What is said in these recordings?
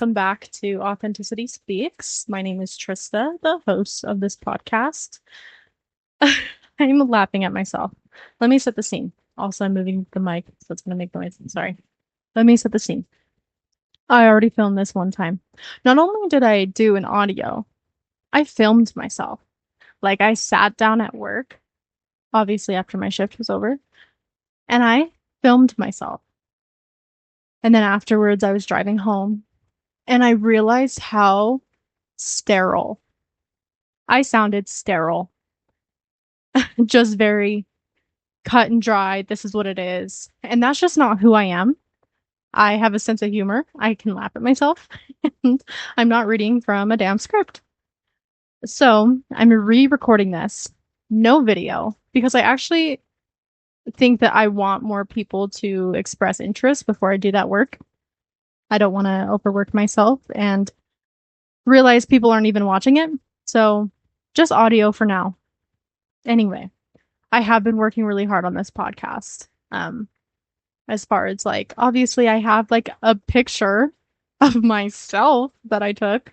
welcome back to Authenticity Speaks. My name is Trista, the host of this podcast. I'm laughing at myself. Let me set the scene. Also, I'm moving the mic, so it's going to make noise. Sorry. Let me set the scene. I already filmed this one time. Not only did I do an audio, I filmed myself. Like, I sat down at work, obviously after my shift was over, and I filmed myself. And then afterwards, I was driving home, and I realized how sterile. I sounded sterile. Just very cut and dry. This is what it is. And that's just not who I am. I have a sense of humor. I can laugh at myself. And I'm not reading from a damn script. So I'm re-recording this. No video. Because I actually think that I want more people to express interest before I do that work. I don't want to overwork myself and realize people aren't even watching it. So just audio for now. Anyway, I have been working really hard on this podcast. As far as like, obviously I have like a picture of myself that I took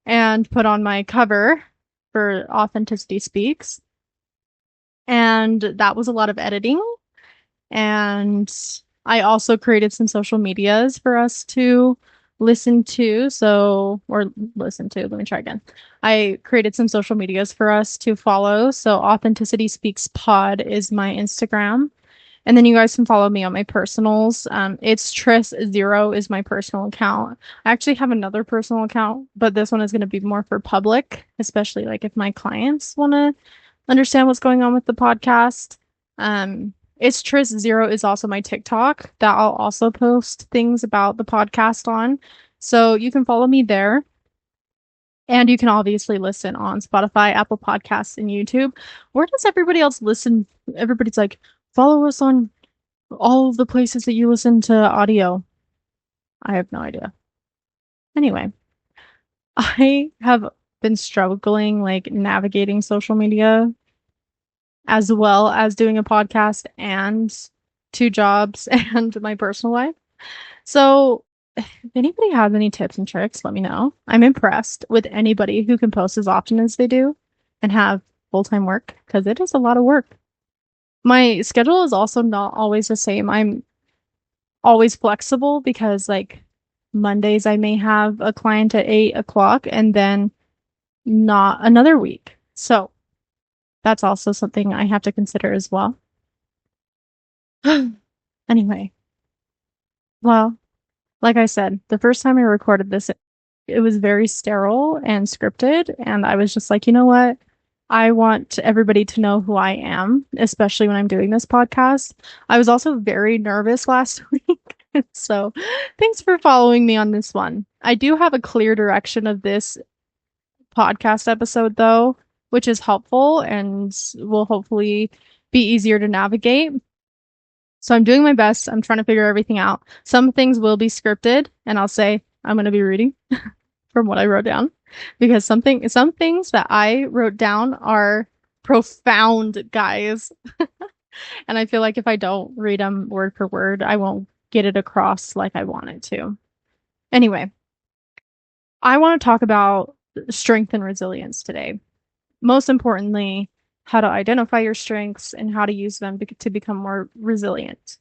and put on my cover for Authenticity Speaks. And that was a lot of editing. And I also created some social medias for us to listen to. Let me try again. I created some social medias for us to follow. So Authenticity Speaks Pod is my Instagram. And then you guys can follow me on my personals. It's Tris0 is my personal account. I actually have another personal account, but this one is going to be more for public, especially like if my clients want to understand what's going on with the podcast. It's Tris0 is also my TikTok that I'll also post things about the podcast on. So you can follow me there. And you can obviously listen on Spotify, Apple Podcasts, and YouTube. Where does everybody else listen? Everybody's like, follow us on all of the places that you listen to audio. I have no idea. Anyway, I have been struggling like navigating social media as well as doing a podcast and 2 jobs and my personal life. So if anybody has any tips and tricks, let me know. I'm impressed with anybody who can post as often as they do and have full-time work because it is a lot of work. My schedule is also not always the same. I'm always flexible because like Mondays I may have a client at 8 o'clock and then not another week. So that's also something I have to consider as well. Anyway, well, like I said, the first time I recorded this, it was very sterile and scripted. And I was just like, you know what? I want everybody to know who I am, especially when I'm doing this podcast. I was also very nervous last week. So thanks for following me on this one. I do have a clear direction of this podcast episode, though, which is helpful and will hopefully be easier to navigate. So I'm doing my best. I'm trying to figure everything out. Some things will be scripted, and I'll say I'm going to be reading from what I wrote down because some things that I wrote down are profound, guys. And I feel like if I don't read them word for word, I won't get it across like I want it to. Anyway, I want to talk about strength and resilience today. Most importantly, how to identify your strengths and how to use them to become more resilient.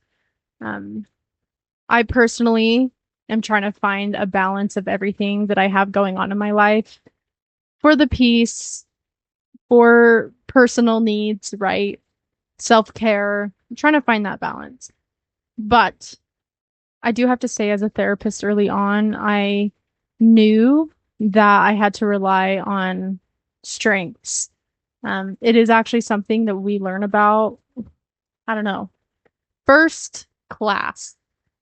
I personally am trying to find a balance of everything that I have going on in my life for the peace, for personal needs, right? Self-care. I'm trying to find that balance. But I do have to say, as a therapist early on, I knew that I had to rely on strengths. It is actually something that we learn about, I don't know, first class,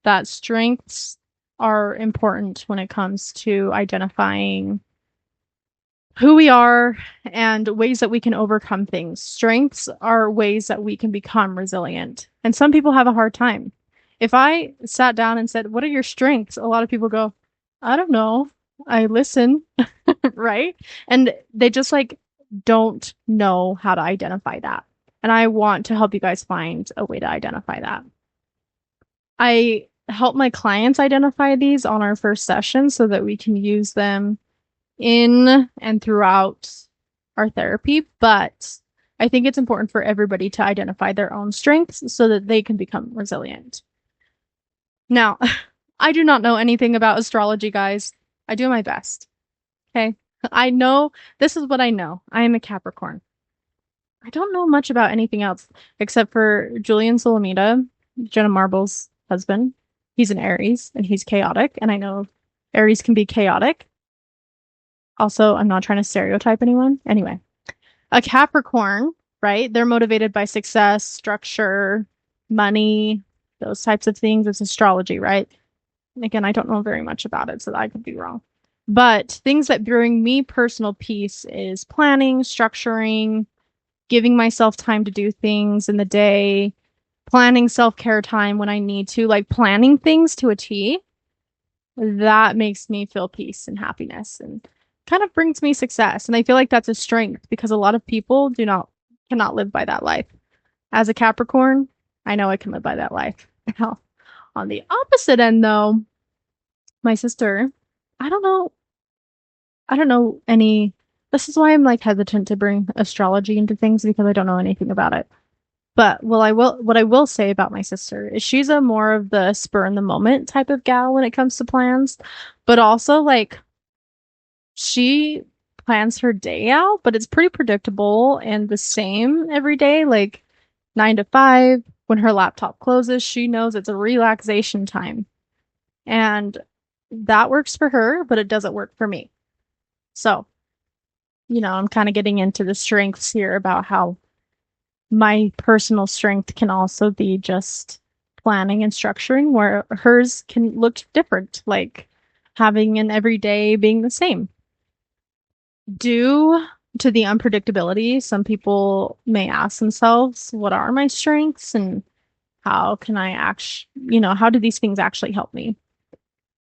that strengths are important when it comes to identifying who we are and ways that we can overcome things. Strengths are ways that we can become resilient. And some people have a hard time. If I sat down and said, what are your strengths? A lot of people go, I don't know. I listen, right? And they just like don't know how to identify that. And I want to help you guys find a way to identify that. I help my clients identify these on our first session so that we can use them in and throughout our therapy. But I think it's important for everybody to identify their own strengths so that they can become resilient. Now, I do not know anything about astrology, guys. I do my best. Okay. I know this is what I know. I am a Capricorn. I don't know much about anything else except for Julian Solomita, Jenna Marble's husband. He's an Aries and he's chaotic. And I know Aries can be chaotic. Also, I'm not trying to stereotype anyone. Anyway, a Capricorn, right? They're motivated by success, structure, money, those types of things. It's astrology, right? Again, I don't know very much about it, so I could be wrong. But things that bring me personal peace is planning, structuring, giving myself time to do things in the day, planning self-care time when I need to, like planning things to a T. That makes me feel peace and happiness and kind of brings me success. And I feel like that's a strength because a lot of people cannot live by that life. As a Capricorn, I know I can live by that life. Now, on the opposite end though, my sister, I don't know any. This is why I'm like hesitant to bring astrology into things because I don't know anything about it. But what I will say about my sister is she's a more of the spur in the moment type of gal when it comes to plans, but also like she plans her day out, but it's pretty predictable and the same every day, like 9 to 5. When her laptop closes, she knows it's a relaxation time. And that works for her, but it doesn't work for me. So, I'm kind of getting into the strengths here about how my personal strength can also be just planning and structuring, where hers can look different, like having an everyday being the same. Due to the unpredictability, some people may ask themselves, what are my strengths and how can I how do these things actually help me?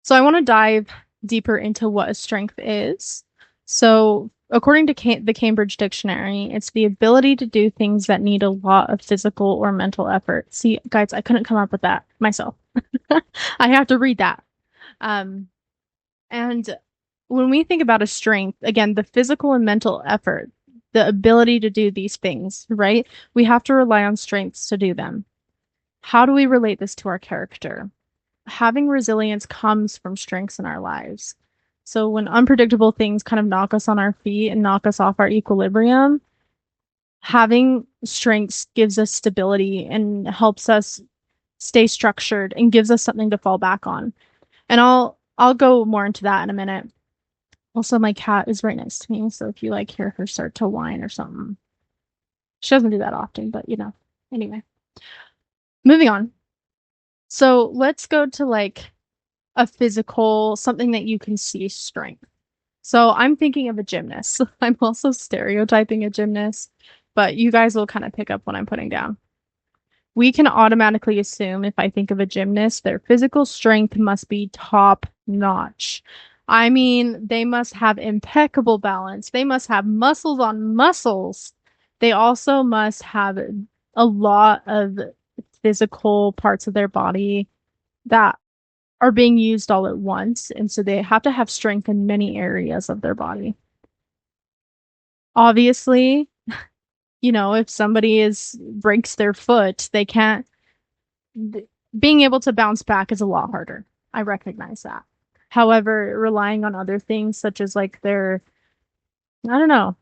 So I want to dive deeper into what a strength is. So according to the Cambridge Dictionary, it's the ability to do things that need a lot of physical or mental effort. See, guys, I couldn't come up with that myself. I have to read that. And when we think about a strength, again, the physical and mental effort, the ability to do these things, right? We have to rely on strengths to do them. How do we relate this to our character? Having resilience comes from strengths in our lives. So when unpredictable things kind of knock us on our feet and knock us off our equilibrium, having strengths gives us stability and helps us stay structured and gives us something to fall back on. And I'll go more into that in a minute. Also, my cat is right next to me, so if you like hear her start to whine or something, she doesn't do that often, but anyway. Moving on. So let's go to like a physical, something that you can see strength. So I'm thinking of a gymnast. I'm also stereotyping a gymnast, but you guys will kind of pick up what I'm putting down. We can automatically assume if I think of a gymnast, their physical strength must be top notch. I mean, they must have impeccable balance. They must have muscles on muscles. They also must have a lot of physical parts of their body that are being used all at once. And so they have to have strength in many areas of their body. Obviously, if somebody breaks their foot, they can't, being able to bounce back is a lot harder. I recognize that. However, relying on other things such as like I don't know.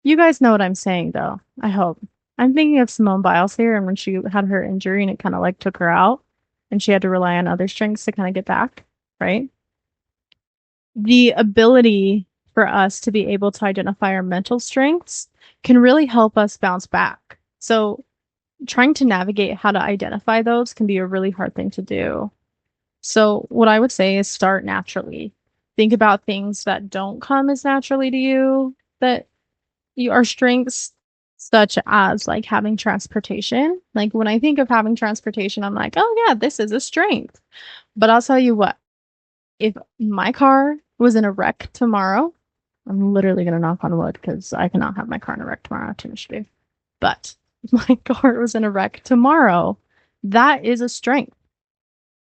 You guys know what I'm saying though, I hope. I'm thinking of Simone Biles here and when she had her injury and it kind of like took her out and she had to rely on other strengths to kind of get back, right? The ability for us to be able to identify our mental strengths can really help us bounce back. So trying to navigate how to identify those can be a really hard thing to do. So what I would say is start naturally. Think about things that don't come as naturally to you, that you are strengths, such as like having transportation. Like when I think of having transportation, I'm like, oh yeah, this is a strength. But I'll tell you what, if my car was in a wreck tomorrow, I'm literally going to knock on wood because I cannot have my car in a wreck tomorrow. I have too much to do. But if my car was in a wreck tomorrow, That is a strength,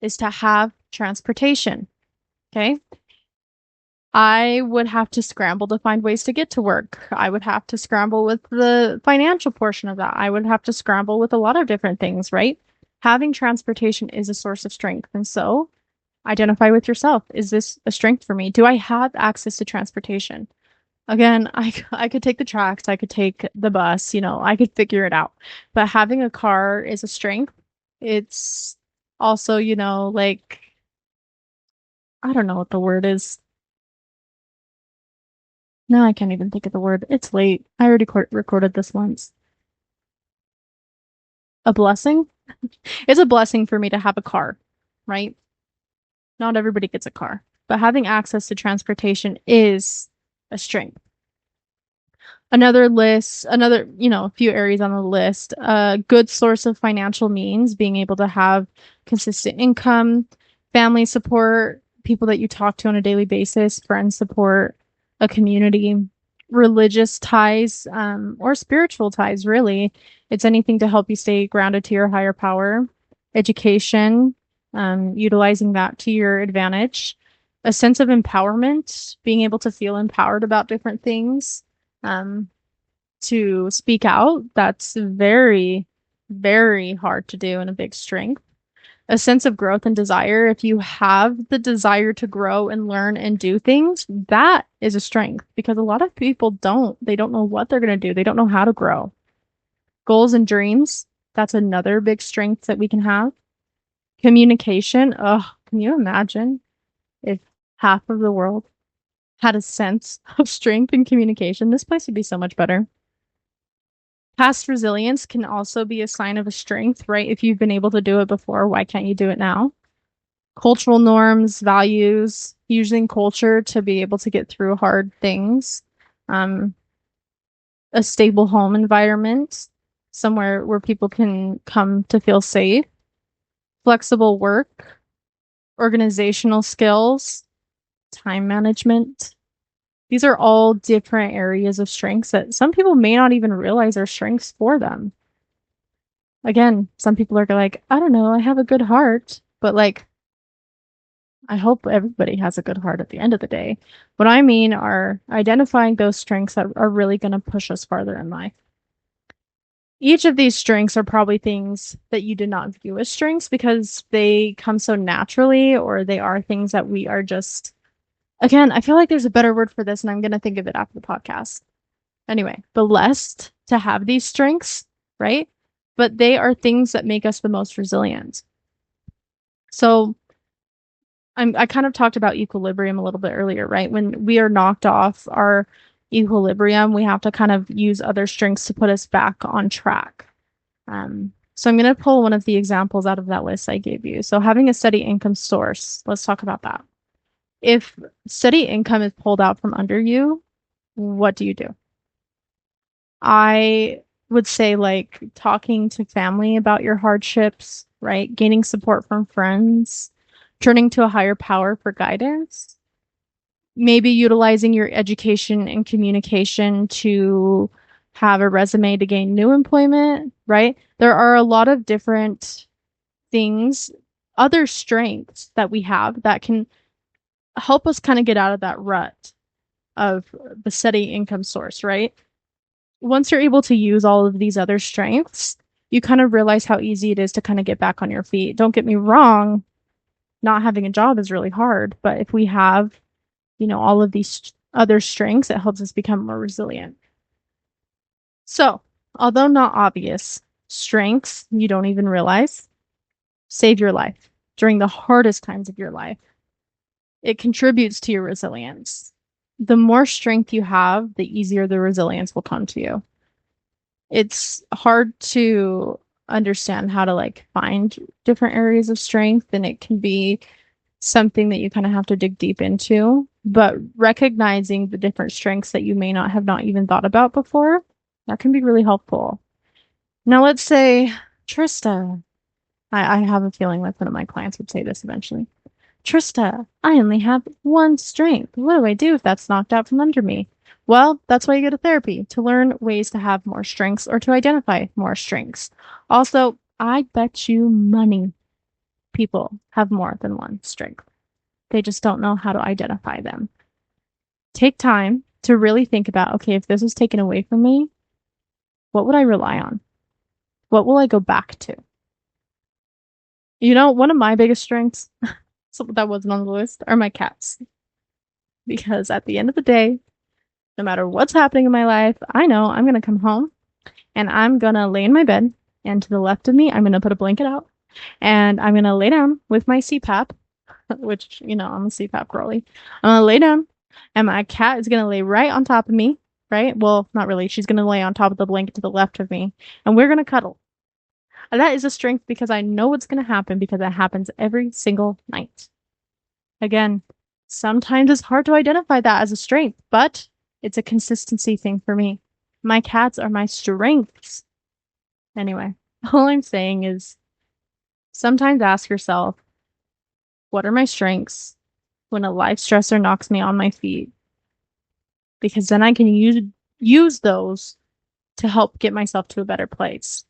is to have transportation. Okay. I would have to scramble to find ways to get to work. I would have to scramble with the financial portion of that. I would have to scramble with a lot of different things, right? Having transportation is a source of strength. And so identify with yourself. Is this a strength for me? Do I have access to transportation? Again, I could take the tracks, I could take the bus, I could figure it out. But having a car is a strength. It's also, like, I don't know what the word is. No, I can't even think of the word. It's late. I already recorded this once. A blessing? It's a blessing for me to have a car, right? Not everybody gets a car, but having access to transportation is a strength. A few areas on the list, a good source of financial means, being able to have consistent income, family support, people that you talk to on a daily basis, friend support, a community, religious ties, or spiritual ties, really. It's anything to help you stay grounded to your higher power, education, utilizing that to your advantage, a sense of empowerment, being able to feel empowered about different things, to speak out. That's very, very hard to do and a big strength. A sense of growth and desire. If you have the desire to grow and learn and do things, that is a strength because a lot of people don't. They don't know what they're going to do. They don't know how to grow. Goals and dreams. That's another big strength that we can have. Communication. Oh, can you imagine if half of the world had a sense of strength in communication? This place would be so much better. Past resilience can also be a sign of a strength, right? If you've been able to do it before, why can't you do it now? Cultural norms, values, using culture to be able to get through hard things. A stable home environment, somewhere where people can come to feel safe. Flexible work, organizational skills, time management. These are all different areas of strengths that some people may not even realize are strengths for them. Again, some people are like, I don't know, I have a good heart, but like, I hope everybody has a good heart at the end of the day. What I mean are identifying those strengths that are really going to push us farther in life. Each of these strengths are probably things that you did not view as strengths because they come so naturally, or they are things that we are just, again, I feel like there's a better word for this, and I'm going to think of it after the podcast. Anyway, blessed to have these strengths, right? But they are things that make us the most resilient. So I kind of talked about equilibrium a little bit earlier, right? When we are knocked off our equilibrium, we have to kind of use other strengths to put us back on track. So I'm going to pull one of the examples out of that list I gave you. So having a steady income source, let's talk about that. If steady income is pulled out from under you, what do you do? I would say like talking to family about your hardships, right? Gaining support from friends, turning to a higher power for guidance, maybe utilizing your education and communication to have a resume to gain new employment, right? There are a lot of different things, other strengths that we have that can help us kind of get out of that rut of the steady income source, right? Once you're able to use all of these other strengths, you kind of realize how easy it is to kind of get back on your feet. Don't get me wrong, not having a job is really hard, but if we have, all of these other strengths, it helps us become more resilient. So, although not obvious, strengths you don't even realize save your life during the hardest times of your life. It contributes to your resilience. The more strength you have, the easier the resilience will come to you. It's hard to understand how to like find different areas of strength, and it can be something that you kind of have to dig deep into. But recognizing the different strengths that you may not have not even thought about before, that can be really helpful. Now, let's say, Trista, I have a feeling like one of my clients would say this eventually. Trista, I only have one strength. What do I do if that's knocked out from under me? Well, that's why you go to therapy, to learn ways to have more strengths or to identify more strengths. Also, I bet you money people have more than one strength. They just don't know how to identify them. Take time to really think about, okay, if this was taken away from me, what would I rely on? What will I go back to? One of my biggest strengths, so that wasn't on the list, are my cats. Because at the end of the day, no matter what's happening in my life, I know I'm going to come home and I'm going to lay in my bed. And to the left of me, I'm going to put a blanket out and I'm going to lay down with my CPAP, which, I'm a CPAP girly. I'm going to lay down and my cat is going to lay right on top of me, right? Well, not really. She's going to lay on top of the blanket to the left of me and we're going to cuddle. And that is a strength because I know what's going to happen because it happens every single night. Again, sometimes it's hard to identify that as a strength, but it's a consistency thing for me. My cats are my strengths. Anyway, all I'm saying is sometimes ask yourself, what are my strengths when a life stressor knocks me on my feet? Because then I can use those to help get myself to a better place.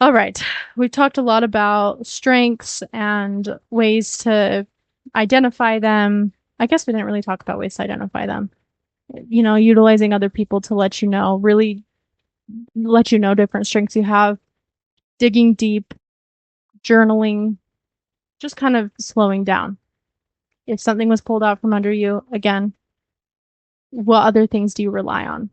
All right, we've talked a lot about strengths and ways to identify them. I guess we didn't really talk about ways to identify them. Utilizing other people to really let you know different strengths you have, digging deep, journaling, just kind of slowing down. If something was pulled out from under you, again, what other things do you rely on?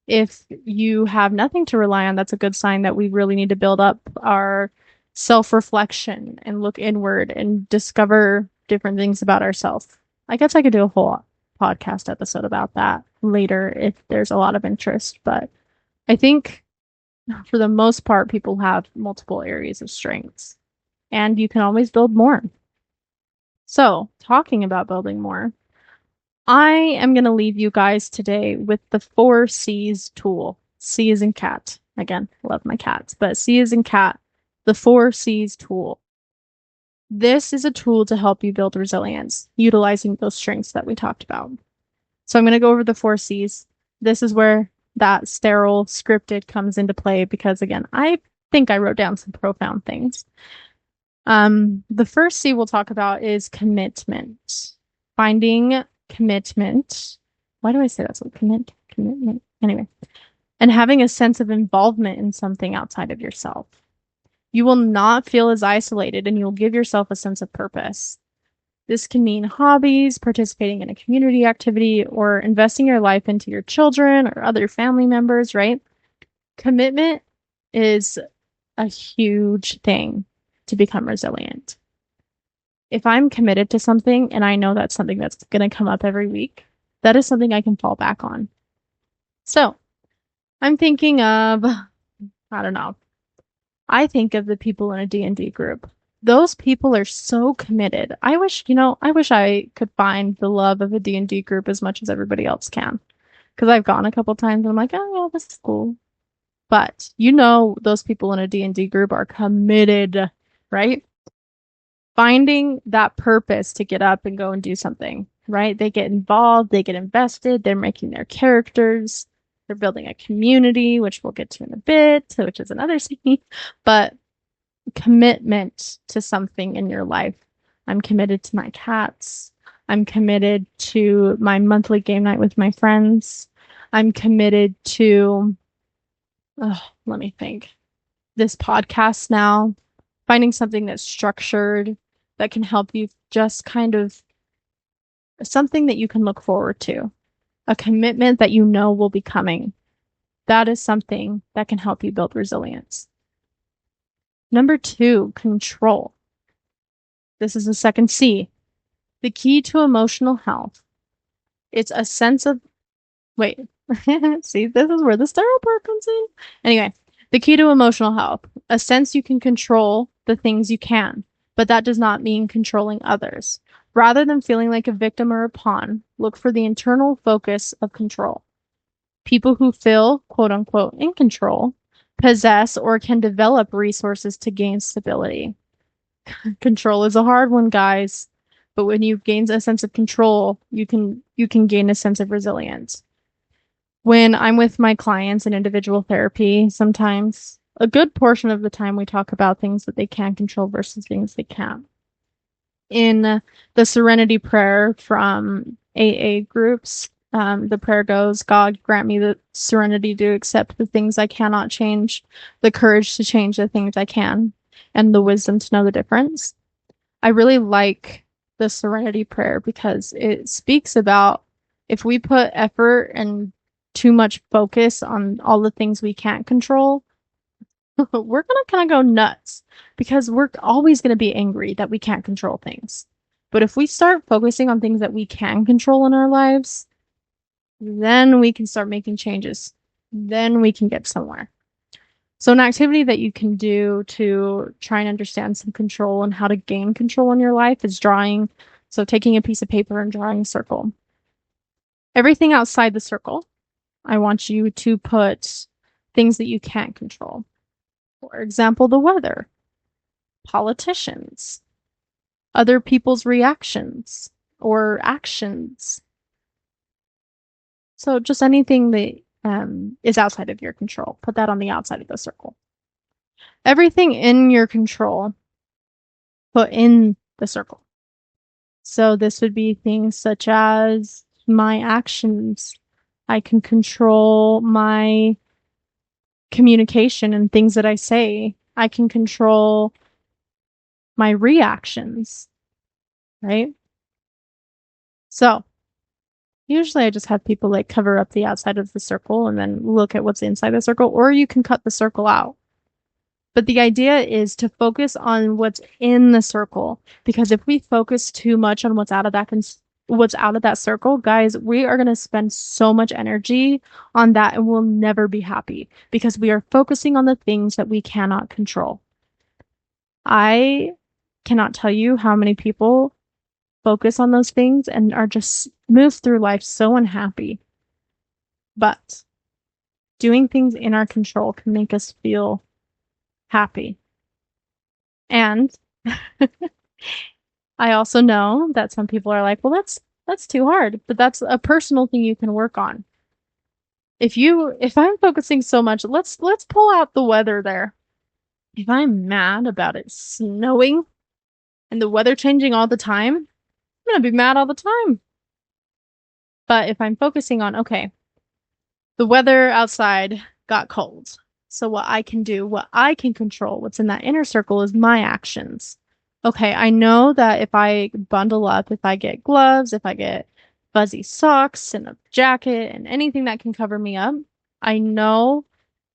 If you have nothing to rely on, that's a good sign that we really need to build up our self-reflection and look inward and discover different things about ourselves. I guess I could do a whole podcast episode about that later if there's a lot of interest, but I think for the most part, people have multiple areas of strengths and you can always build more. So, talking about building more, I am going to leave you guys today with the 4 C's tool. C is in cat. Again, love my cats, but C is in cat, the 4 C's tool. This is a tool to help you build resilience, utilizing those strengths that we talked about. So I'm going to go over the 4 C's. This is where that sterile scripted comes into play because, again, I think I wrote down some profound things. The first C we'll talk about is commitment. Finding commitment. Why do I say that? So commitment. Anyway, and having a sense of involvement in something outside of yourself. You will not feel as isolated and you'll give yourself a sense of purpose. This can mean hobbies, participating in a community activity, or investing your life into your children or other family members, right? Commitment is a huge thing to become resilient. If I'm committed to something and I know that's something that's going to come up every week, that is something I can fall back on. So I'm thinking of, I don't know, I think of the people in a D&D group. Those people are so committed. I wish I could find the love of a D&D group as much as everybody else can. Because I've gone a couple times and I'm like, oh, yeah, this is cool. But those people in a D&D group are committed, right? Finding that purpose to get up and go and do something, right? They get involved, they get invested, they're making their characters, they're building a community, which we'll get to in a bit, which is another scene. But commitment to something in your life. I'm committed to my cats. I'm committed to my monthly game night with my friends. I'm committed to, let me think, this podcast now. Finding something that's structured, that can help you just kind of something that you can look forward to. A commitment that will be coming. That is something that can help you build resilience. Number 2, control. This is the second C. The key to emotional health. It's a sense of, see, this is where the sterile part comes in. Anyway, the key to emotional health. A sense you can control the things you can, but that does not mean controlling others. Rather than feeling like a victim or a pawn, look for the internal focus of control. People who feel, quote unquote, in control possess or can develop resources to gain stability. Control is a hard one, guys, but when you gain a sense of control, you can gain a sense of resilience. When I'm with my clients in individual therapy, sometimes a good portion of the time we talk about things that they can control versus things they can't. In the Serenity Prayer from AA groups, the prayer goes, God grant me the serenity to accept the things I cannot change, the courage to change the things I can, and the wisdom to know the difference. I really like the Serenity Prayer because it speaks about if we put effort and too much focus on all the things we can't control, we're gonna kind of go nuts because we're always gonna be angry that we can't control things. But if we start focusing on things that we can control in our lives, then we can start making changes. Then we can get somewhere. So an activity that you can do to try and understand some control and how to gain control in your life is drawing. So taking a piece of paper and drawing a circle. Everything outside the circle, I want you to put things that you can't control. For example, the weather, politicians, other people's reactions or actions. So just anything that is outside of your control, put that on the outside of the circle. Everything in your control, put in the circle. So this would be things such as my actions. I can control my communication and things that I say. I can control my reactions, right? So usually I just have people like cover up the outside of the circle and then look at what's inside the circle, or you can cut the circle out. But the idea is to focus on what's in the circle, because if we focus too much on what's out of that circle, guys, we are going to spend so much energy on that and we'll never be happy because we are focusing on the things that we cannot control. I cannot tell you how many people focus on those things and are just move through life so unhappy. But doing things in our control can make us feel happy. And I also know that some people are like, well, that's too hard, but that's a personal thing you can work on. If I'm focusing so much, let's pull out the weather there. If I'm mad about it snowing and the weather changing all the time, I'm gonna be mad all the time. But if I'm focusing on, okay, the weather outside got cold. So what I can do, what I can control, what's in that inner circle is my actions. Okay, I know that if I bundle up, if I get gloves, if I get fuzzy socks and a jacket and anything that can cover me up, I know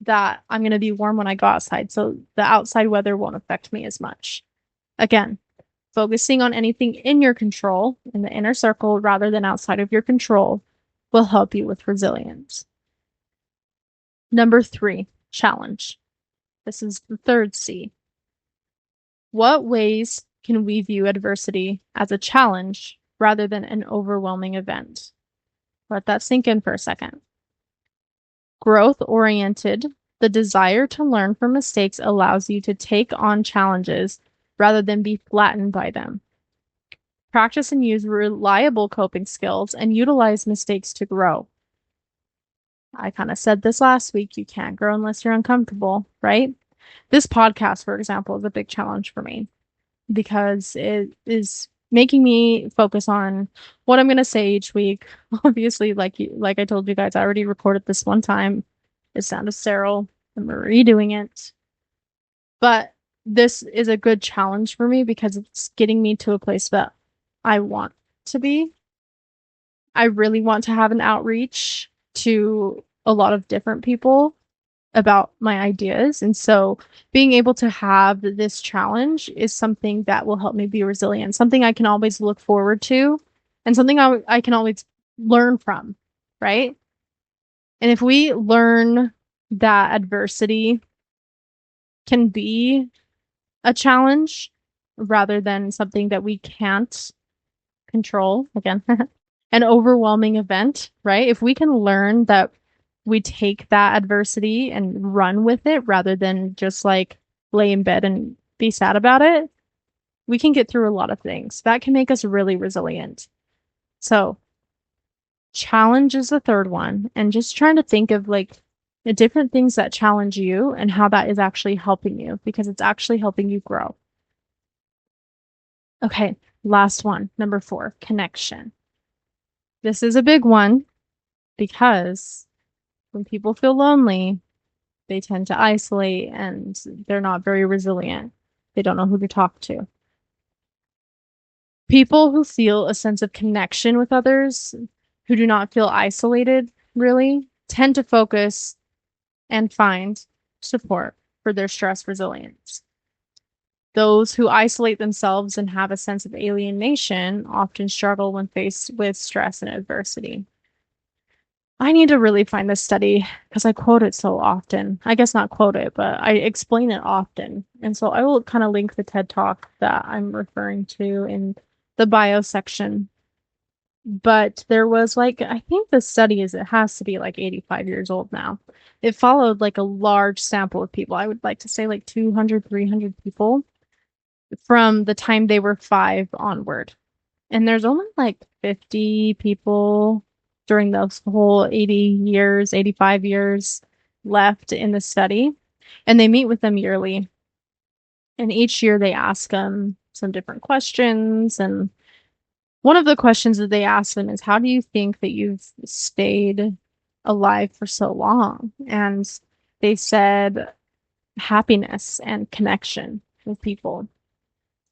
that I'm going to be warm when I go outside. So the outside weather won't affect me as much. Again, focusing on anything in your control, in the inner circle, rather than outside of your control, will help you with resilience. Number 3, challenge. This is the third C. What ways can we view adversity as a challenge rather than an overwhelming event? Let that sink in for a second. Growth-oriented, the desire to learn from mistakes allows you to take on challenges rather than be flattened by them. Practice and use reliable coping skills and utilize mistakes to grow. I kind of said this last week, you can't grow unless you're uncomfortable, right? This podcast, for example, is a big challenge for me because it is making me focus on what I'm going to say each week. Obviously, like I told you guys, I already recorded this one time. It sounded sterile. I'm redoing it. But this is a good challenge for me because it's getting me to a place that I want to be. I really want to have an outreach to a lot of different people about my ideas. And so being able to have this challenge is something that will help me be resilient, something I can always look forward to, and something I can always learn from, right? And if we learn that adversity can be a challenge rather than something that we can't control, again, an overwhelming event, right? If we can learn that we take that adversity and run with it rather than just like lay in bed and be sad about it, we can get through a lot of things. That can make us really resilient. So, challenge is the third one. And just trying to think of like different things that challenge you and how that is actually helping you because it's actually helping you grow. Okay, last one, number 4, connection. This is a big one because when people feel lonely, they tend to isolate and they're not very resilient. They don't know who to talk to. People who feel a sense of connection with others, who do not feel isolated, really, tend to focus and find support for their stress resilience. Those who isolate themselves and have a sense of alienation often struggle when faced with stress and adversity. I need to really find this study because I quote it so often. I guess not quote it, but I explain it often. And so I will kind of link the TED Talk that I'm referring to in the bio section. But there was like, I think the study it has to be like 85 years old now. It followed like a large sample of people. I would like to say like 200, 300 people from the time they were 5 onward. And there's only like 50 people during those whole 80 years, 85 years left in the study. And they meet with them yearly. And each year they ask them some different questions. And one of the questions that they ask them is, how do you think that you've stayed alive for so long? And they said happiness and connection with people.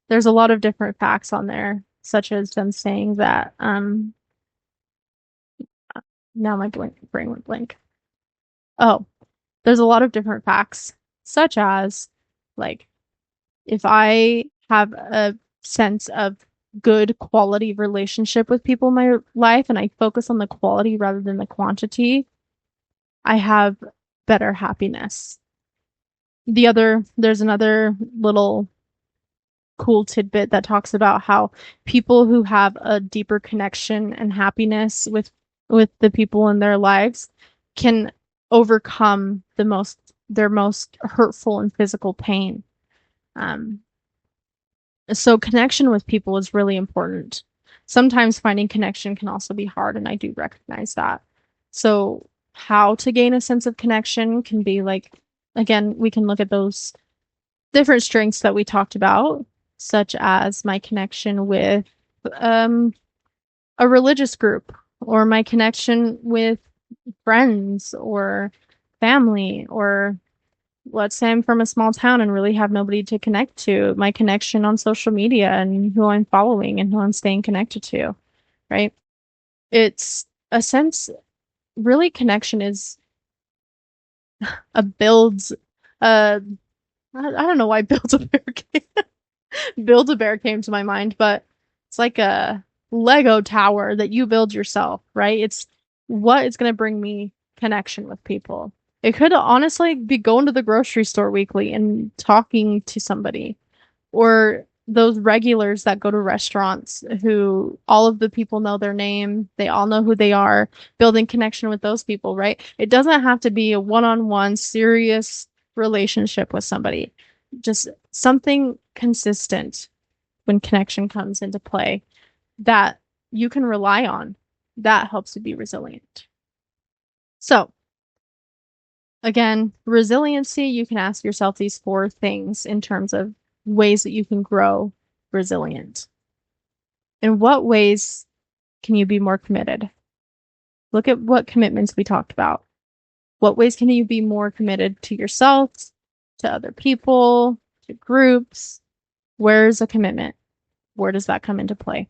There's a lot of different facts on there, such as them saying that, now my brain went blank. Oh, there's a lot of different facts, such as, like, if I have a sense of good quality relationship with people in my life and I focus on the quality rather than the quantity, I have better happiness. There's another little cool tidbit that talks about how people who have a deeper connection and happiness with the people in their lives can overcome their most hurtful and physical pain. Um, so connection with people is really important. Sometimes finding connection can also be hard, and I do recognize that. So how to gain a sense of connection can be like, again, we can look at those different strengths that we talked about, such as my connection with um, a religious group, or my connection with friends or family, or let's say I'm from a small town and really have nobody to connect to, my connection on social media and who I'm following and who I'm staying connected to, right? It's a sense, really, connection is a builds, I don't know why builds a bear came, build a bear came to my mind, but it's like a Lego tower that you build yourself, right? It's what is going to bring me connection with people. It could honestly be going to the grocery store weekly and talking to somebody, or those regulars that go to restaurants who all of the people know their name, they all know who they are, building connection with those people, right? It doesn't have to be a one-on-one serious relationship with somebody. Just something consistent when connection comes into play that you can rely on. That helps you be resilient. So, again, resiliency, you can ask yourself these 4 things in terms of ways that you can grow resilient. In what ways can you be more committed? Look at what commitments we talked about. What ways can you be more committed to yourself, to other people, to groups? Where's a commitment? Where does that come into play?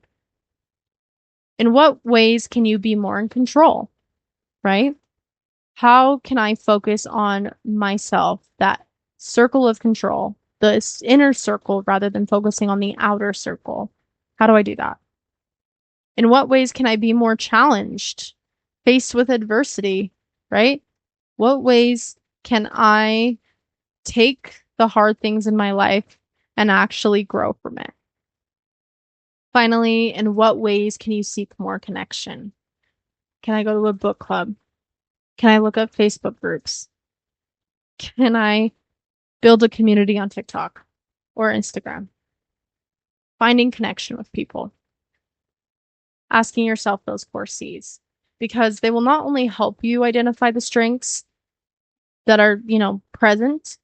In what ways can you be more in control, right? How can I focus on myself, that circle of control, the inner circle, rather than focusing on the outer circle? How do I do that? In what ways can I be more challenged, faced with adversity, right? What ways can I take the hard things in my life and actually grow from it? Finally, in what ways can you seek more connection? Can I go to a book club? Can I look up Facebook groups? Can I build a community on TikTok or Instagram? Finding connection with people. Asking yourself those 4 C's, because they will not only help you identify the strengths, that are, present,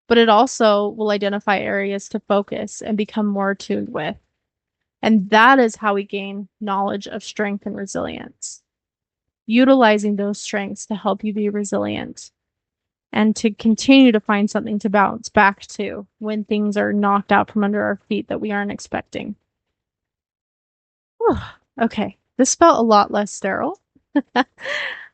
but it also will identify areas to focus and become more attuned with. And that is how we gain knowledge of strength and resilience. Utilizing those strengths to help you be resilient and to continue to find something to bounce back to when things are knocked out from under our feet that we aren't expecting. Whew. Okay, this felt a lot less sterile.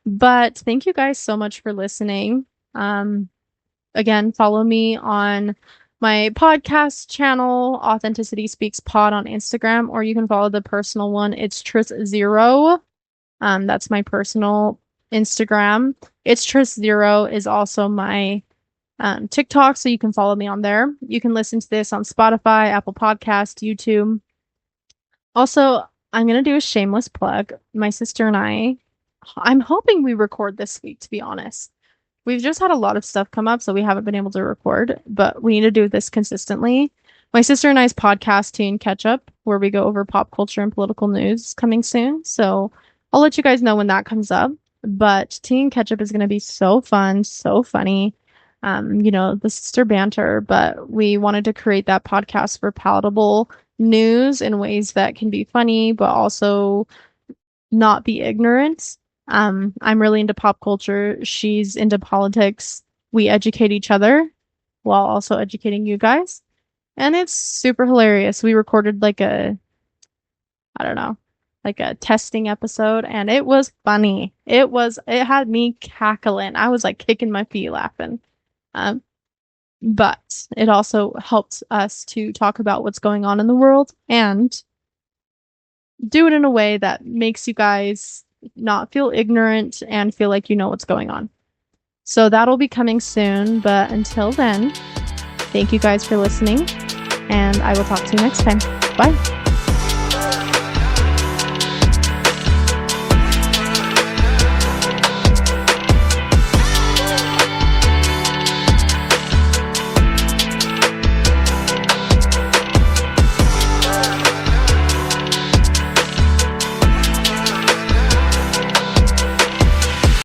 But thank you guys so much for listening. Again, follow me on my podcast channel, Authenticity Speaks Pod on Instagram, or you can follow the personal one. It's Tris0. That's my personal Instagram. It's Tris0 is also my TikTok, so you can follow me on there. You can listen to this on Spotify, Apple Podcast, YouTube. Also, I'm going to do a shameless plug. My sister and I'm hoping we record this week, to be honest. We've just had a lot of stuff come up, so we haven't been able to record, but we need to do this consistently. My sister and I's podcast, Tea and Ketchup, where we go over pop culture and political news, is coming soon. So I'll let you guys know when that comes up. But Tea and Ketchup is going to be so fun, so funny. The sister banter, but we wanted to create that podcast for palatable news in ways that can be funny, but also not be ignorant. I'm really into pop culture. She's into politics. We educate each other while also educating you guys. And it's super hilarious. We recorded like a testing episode, and it was funny. It had me cackling. I was like kicking my feet laughing. But it also helped us to talk about what's going on in the world and do it in a way that makes you guys not feel ignorant and feel like you know what's going on. So that'll be coming soon, but until then, thank you guys for listening, and I will talk to you next time. Bye.